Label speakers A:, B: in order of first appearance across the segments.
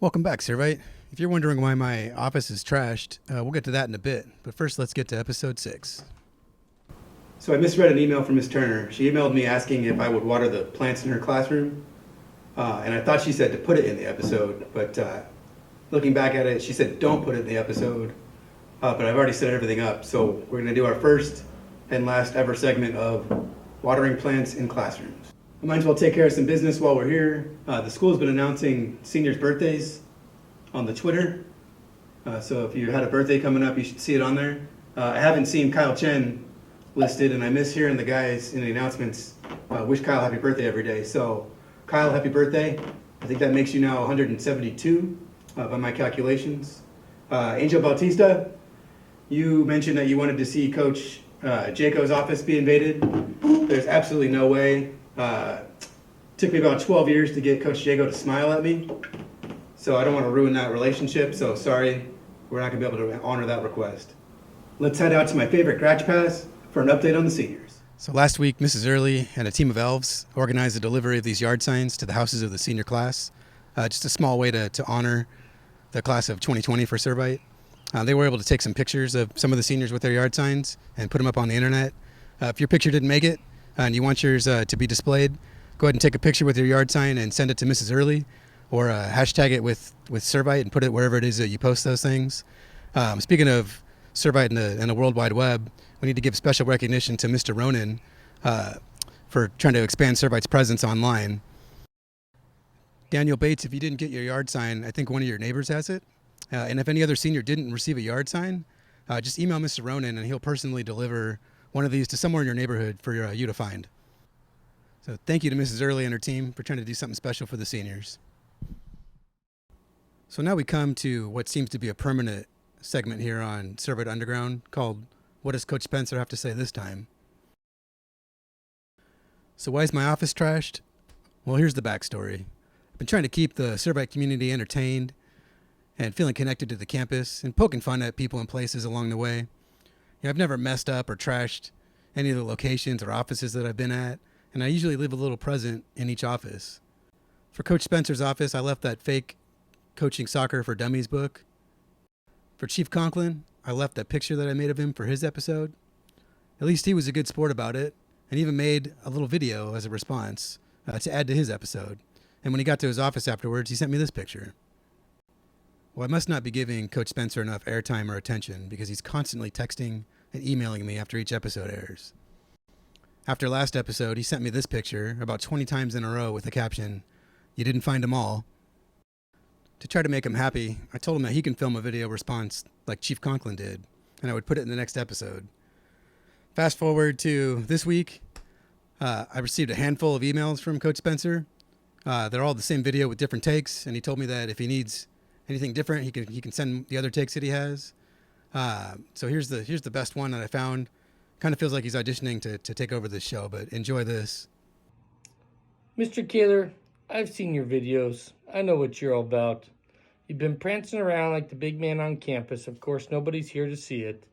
A: Welcome back, Servite. If you're wondering why my office is trashed, we'll get to that in a bit. But first, let's get to episode 6. So I misread an email from Miss Turner. She emailed me asking if I would water the plants in her classroom. And I thought she said to put it in the episode. But looking back at it, she said don't put it in the episode. But I've already set everything up. So we're going to do our first and last ever segment of watering plants in classrooms. I might as well take care of some business while we're here. The school's been announcing seniors' birthdays on the Twitter. So if you had a birthday coming up, you should see it on there. I haven't seen Kyle Chen listed, and I miss hearing the guys in the announcements wish Kyle happy birthday every day. So Kyle, happy birthday. I think that makes you now 172 by my calculations. Angel Bautista, you mentioned that you wanted to see Coach Jaco's office be invaded. There's absolutely no way. Took me about 12 years to get Coach Jago to smile at me. So I don't want to ruin that relationship. So sorry, we're not going to be able to honor that request. Let's head out to my favorite Gratch Pass for an update on the seniors. So last week, Mrs. Early and a team of elves organized the delivery of these yard signs to the houses of the senior class. Just a small way to honor the class of 2020 for Servite. They were able to take some pictures of some of the seniors with their yard signs and put them up on the internet. If your picture didn't make it and you want yours to be displayed, go ahead and take a picture with your yard sign and send it to Mrs. Early, or hashtag it with Servite and put it wherever it is that you post those things. Speaking of Servite and the World Wide Web, we need to give special recognition to Mr. Ronan for trying to expand Servite's presence online. Daniel Bates, if you didn't get your yard sign, I think one of your neighbors has it. And if any other senior didn't receive a yard sign, just email Mr. Ronan and he'll personally deliver one of these to somewhere in your neighborhood for you to find. So thank you to Mrs. Early and her team for trying to do something special for the seniors. So now we come to what seems to be a permanent segment here on Servite Underground called What Does Coach Spencer Have to Say This Time? So why is my office trashed? Well, here's the backstory. I've been trying to keep the Servite community entertained and feeling connected to the campus and poking fun at people and places along the way. I've never messed up or trashed any of the locations or offices that I've been at, and I usually leave a little present in each office. For Coach Spencer's office, I left that fake Coaching Soccer for Dummies book. For Chief Conklin, I left that picture that I made of him for his episode. At least he was a good sport about it, and even made a little video as a response to add to his episode. And when he got to his office afterwards, he sent me this picture. Well, I must not be giving Coach Spencer enough airtime or attention because he's constantly texting and emailing me after each episode airs. After last episode, he sent me this picture about 20 times in a row with the caption, "You didn't find them all." To try to make him happy, I told him that he can film a video response like Chief Conklin did, and I would put it in the next episode. Fast forward to this week, I received a handful of emails from Coach Spencer. They're all the same video with different takes, and he told me that if he needs anything different, he can send the other takes that he has. So here's the best one that I found. Kind of feels like he's auditioning to take over this show, but enjoy this.
B: Mr. Kaler, I've seen your videos. I know what you're all about. You've been prancing around like the big man on campus. Of course, nobody's here to see it.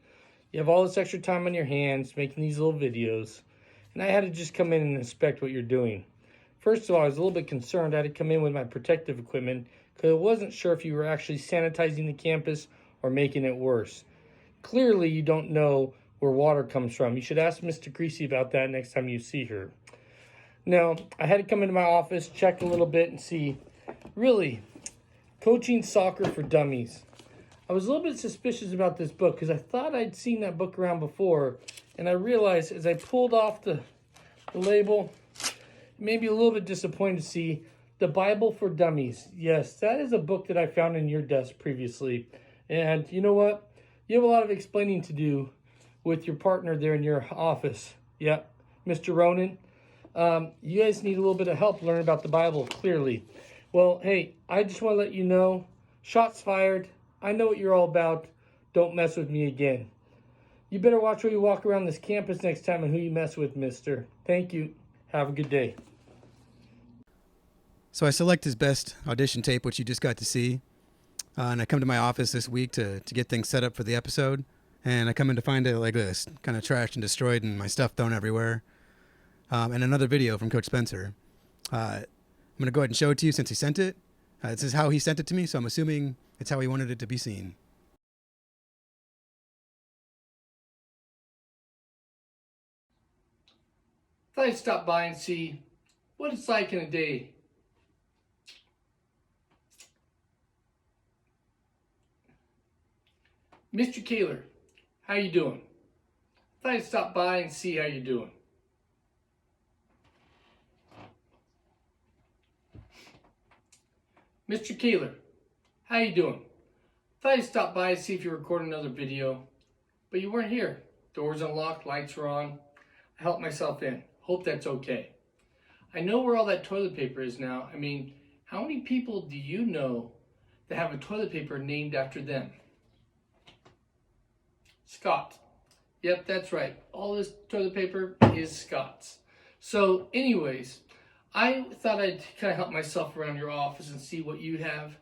B: You have all this extra time on your hands making these little videos, and I had to just come in and inspect what you're doing. First of all, I was a little bit concerned. I had to come in with my protective equipment because I wasn't sure if you were actually sanitizing the campus or making it worse. Clearly, you don't know where water comes from. You should ask Mr. Greasy about that next time you see her. Now, I had to come into my office, check a little bit, and see, really, Coaching Soccer for Dummies. I was a little bit suspicious about this book because I thought I'd seen that book around before, and I realized as I pulled off the label, maybe a little bit disappointed to see The Bible for Dummies. Yes, that is a book that I found in your desk previously. And you know what? You have a lot of explaining to do with your partner there in your office. Yeah, Mr. Ronan. You guys need a little bit of help learning about the Bible, clearly. Well, hey, I just want to let you know, shots fired. I know what you're all about. Don't mess with me again. You better watch where you walk around this campus next time and who you mess with, mister. Thank you. Have a good day.
A: So I select his best audition tape, which you just got to see. And I come to my office this week to get things set up for the episode. And I come in to find it like this, kind of trashed and destroyed and my stuff thrown everywhere. And another video from Coach Spencer. I'm going to go ahead and show it to you since he sent it. This is how he sent it to me, so I'm assuming it's how he wanted it to be seen.
B: Thought I'd stop by and see what it's like in a day. Mr. Kaler, how you doing? Thought I'd stop by and see how you're doing. Mr. Kaler, how you doing? Thought I'd stop by and see if you're recording another video, but you weren't here. Doors unlocked, lights were on. I helped myself in. Hope that's okay. I know where all that toilet paper is now. I mean, how many people do you know that have a toilet paper named after them? Scott. Yep, that's right. All this toilet paper is Scott's. So anyways, I thought I'd kind of help myself around your office and see what you have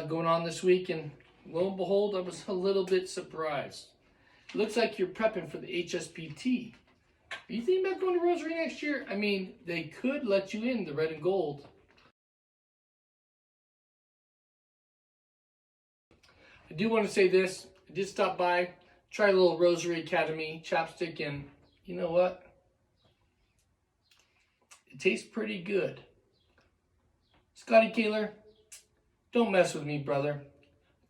B: going on this week. And lo and behold, I was a little bit surprised. It looks like you're prepping for the HSPT. Are you thinking about going to Rosary next year? I mean, they could let you in the red and gold. I do want to say this. I did stop by, try a little Rosary Academy chapstick, and you know what? It tastes pretty good. Scotty Kaler, don't mess with me, brother.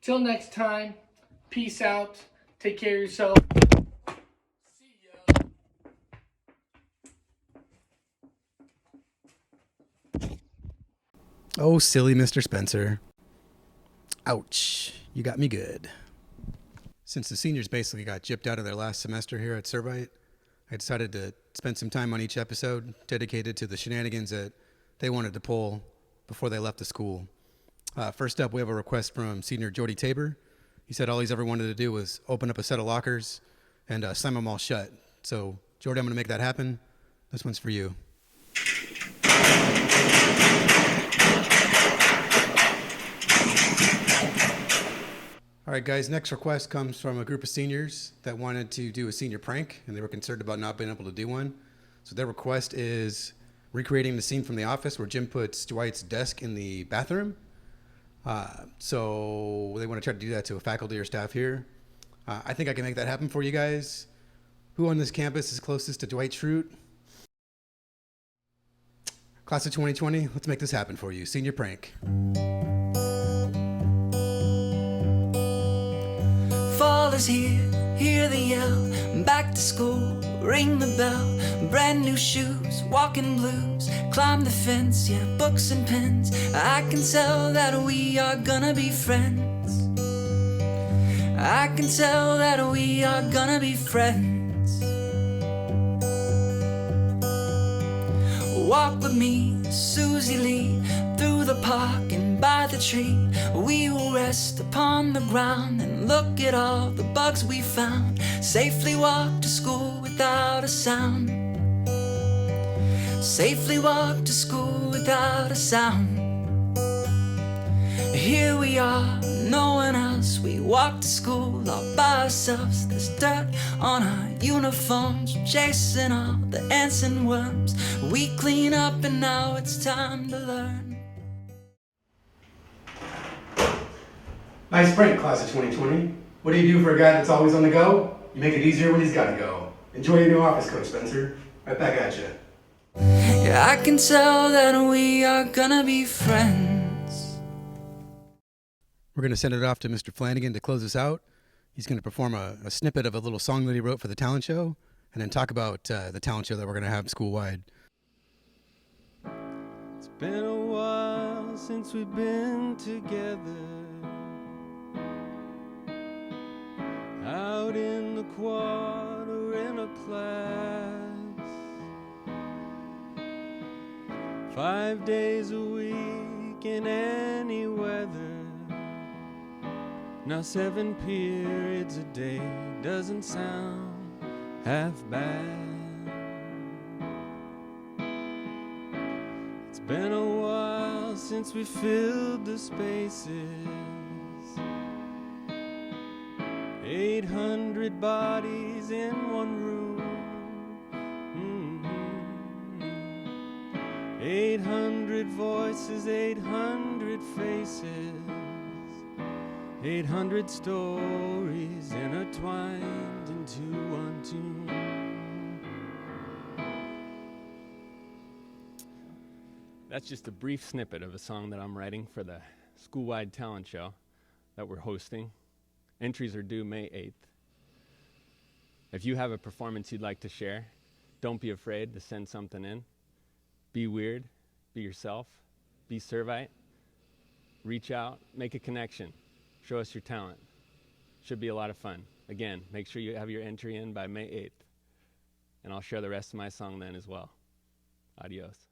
B: Till next time, peace out. Take care of yourself. See ya.
A: Oh, silly Mr. Spencer. Ouch. You got me good. Since the seniors basically got gypped out of their last semester here at Servite, I decided to spend some time on each episode dedicated to the shenanigans that they wanted to pull before they left the school. First up, we have a request from senior Jordy Tabor. He said all he's ever wanted to do was open up a set of lockers and slam them all shut. So, Jordy, I'm going to make that happen. This one's for you. All right, guys, next request comes from a group of seniors that wanted to do a senior prank, and they were concerned about not being able to do one. So their request is recreating the scene from The Office where Jim puts Dwight's desk in the bathroom. So they want to try to do that to a faculty or staff here. I think I can make that happen for you guys. Who on this campus is closest to Dwight Schrute? Class of 2020, let's make this happen for you. Senior prank.
C: Fall is here, hear the yell, back to school, ring the bell, brand new shoes, walking blues, climb the fence, yeah, books and pens, I can tell that we are gonna be friends, I can tell that we are gonna be friends. Walk with me, Susie Lee, through the park and by the tree. We will rest upon the ground and look at all the bugs we found. Safely walk to school without a sound. Safely walk to school without a sound. Here we are, no one else. We walk to school all by ourselves. There's dirt on our uniforms, chasing all the ants and worms. We clean up and now it's time to learn.
A: Nice prank, class of 2020. What do you do for a guy that's always on the go? You make it easier when he's got to go. Enjoy your new office coat, Spencer. Right back at you.
C: Yeah, I can tell that we are gonna be friends.
A: We're going to send it off to Mr. Flanagan to close us out. He's going to perform a snippet of a little song that he wrote for the talent show, and then talk about the talent show that we're going to have school-wide.
D: It's been a while since we've been together, out in the quad or in a class, 5 days a week in any weather. Now 7 periods a day doesn't sound half bad. It's been a while since we filled the spaces, 800 bodies in one room, 800 voices, 800 800 faces, 800 stories intertwined into one tune. That's just a brief snippet of a song that I'm writing for the school-wide talent show that we're hosting. Entries are due May 8th. If you have a performance you'd like to share, don't be afraid to send something in. Be weird, be yourself, be Servite. Reach out, make a connection, show us your talent. Should be a lot of fun. Again, make sure you have your entry in by May 8th, and I'll share the rest of my song then as well. Adios.